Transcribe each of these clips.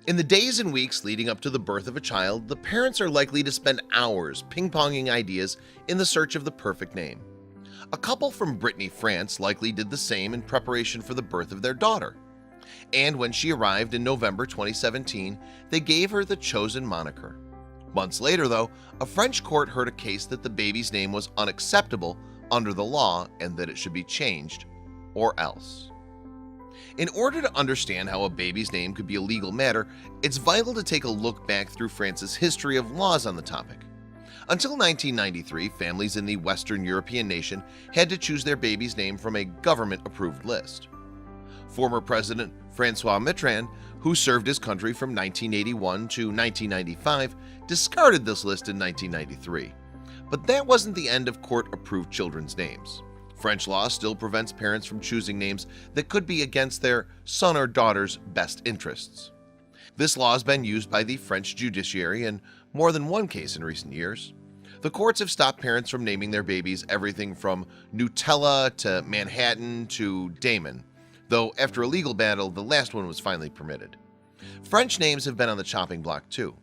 In the days and weeks leading up to the birth of a child, the parents are likely to spend hours ping-ponging ideas in the search of the perfect name. A couple from Brittany, France likely did the same in preparation for the birth of their daughter. And when she arrived in November 2017, they gave her the chosen moniker. Months later, though, a French court heard a case that the baby's name was unacceptable under the law and that it should be changed, or else. In order to understand how a baby's name could be a legal matter, it's vital to take a look back through France's history of laws on the topic. Until 1993, families in the Western European nation had to choose their baby's name from a government-approved list. Former President François Mitterrand, who served his country from 1981 to 1995, discarded this list in 1993. But that wasn't the end of court-approved children's names. French law still prevents parents from choosing names that could be against their son or daughter's best interests. This law has been used by the French judiciary in more than one case in recent years. The courts have stopped parents from naming their babies everything from Nutella to Manhattan to Damon, though after a legal battle, the last one was finally permitted. French names have been on the chopping block too.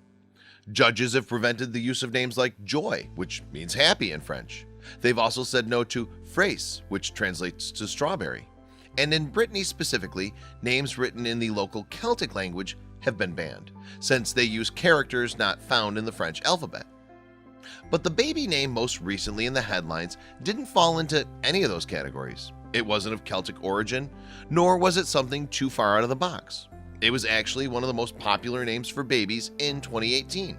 Judges have prevented the use of names like Joy, which means happy in French. They've also said no to Fraise, which translates to strawberry. And in Brittany specifically, names written in the local Celtic language have been banned, since they use characters not found in the French alphabet. But the baby name most recently in the headlines didn't fall into any of those categories. It wasn't of Celtic origin, nor was it something too far out of the box. It was actually one of the most popular names for babies in 2018.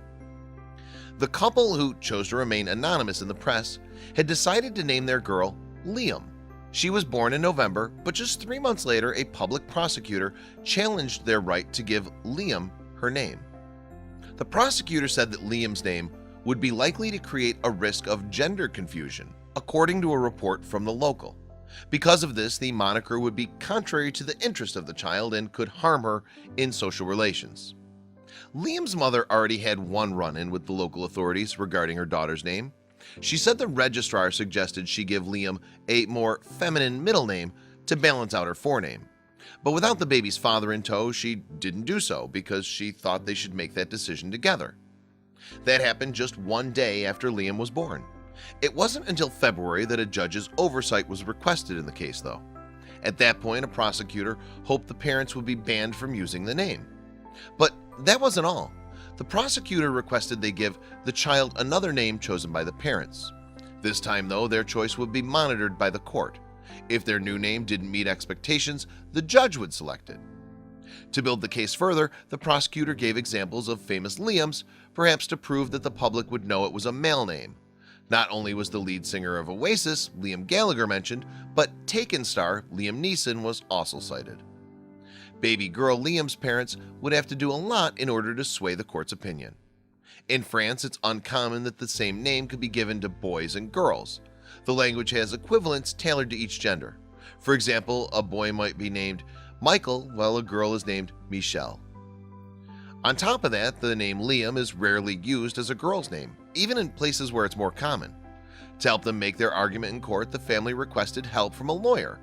The couple, who chose to remain anonymous in the press, had decided to name their girl Liam. She was born in November, but just 3 months later, a public prosecutor challenged their right to give Liam her name. The prosecutor said that Liam's name would be likely to create a risk of gender confusion, according to a report from the local. Because of this, the moniker would be contrary to the interest of the child and could harm her in social relations. Liam's mother already had one run-in with the local authorities regarding her daughter's name. She said the registrar suggested she give Liam a more feminine middle name to balance out her forename. But without the baby's father in tow, she didn't do so because she thought they should make that decision together. That happened just one day after Liam was born. It wasn't until February that a judge's oversight was requested in the case, though. At that point, a prosecutor hoped the parents would be banned from using the name. But that wasn't all. The prosecutor requested they give the child another name chosen by the parents. This time, though, their choice would be monitored by the court. If their new name didn't meet expectations, the judge would select it. To build the case further, the prosecutor gave examples of famous Liams, perhaps to prove that the public would know it was a male name. Not only was the lead singer of Oasis, Liam Gallagher, mentioned, but Taken star Liam Neeson was also cited. Baby girl Liam's parents would have to do a lot in order to sway the court's opinion. In France, it's uncommon that the same name could be given to boys and girls. The language has equivalents tailored to each gender. For example, a boy might be named Michael while a girl is named Michelle. On top of that, the name Liam is rarely used as a girl's name, even in places where it's more common. To help them make their argument in court, the family requested help from a lawyer.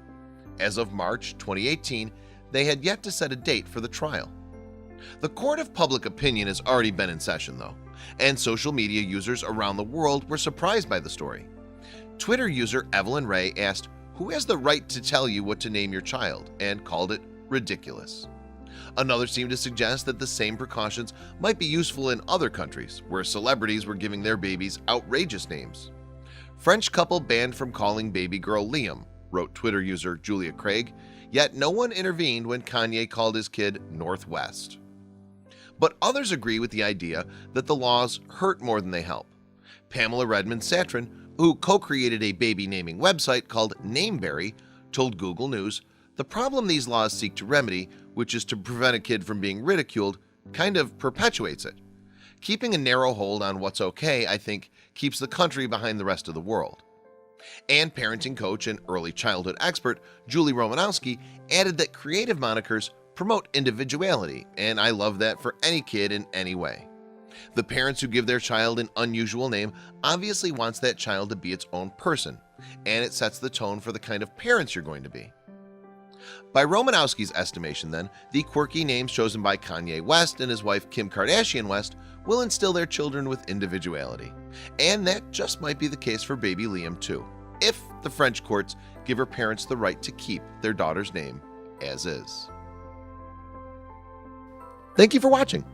As of March 2018, they had yet to set a date for the trial. The court of public opinion has already been in session, though, and social media users around the world were surprised by the story. Twitter user Evelyn Ray asked, "Who has the right to tell you what to name your child?" and called it ridiculous. Another seemed to suggest that the same precautions might be useful in other countries where celebrities were giving their babies outrageous names. French couple banned from calling baby girl Liam, wrote Twitter user Julia Craig, yet no one intervened when Kanye called his kid Northwest. But others agree with the idea that the laws hurt more than they help. Pamela Redmond Satrin, who co-created a baby naming website called Nameberry, told Google News, "The problem these laws seek to remedy, which is to prevent a kid from being ridiculed, kind of perpetuates it. Keeping a narrow hold on what's okay, I think, keeps the country behind the rest of the world." And parenting coach and early childhood expert Julie Romanowski added that creative monikers promote individuality, and I love that for any kid in any way. The parents who give their child an unusual name obviously wants that child to be its own person, and it sets the tone for the kind of parents you're going to be. By Romanowski's estimation then, the quirky names chosen by Kanye West and his wife Kim Kardashian West will instill their children with individuality. And that just might be the case for baby Liam too, if the French courts give her parents the right to keep their daughter's name as is. Thank you for watching.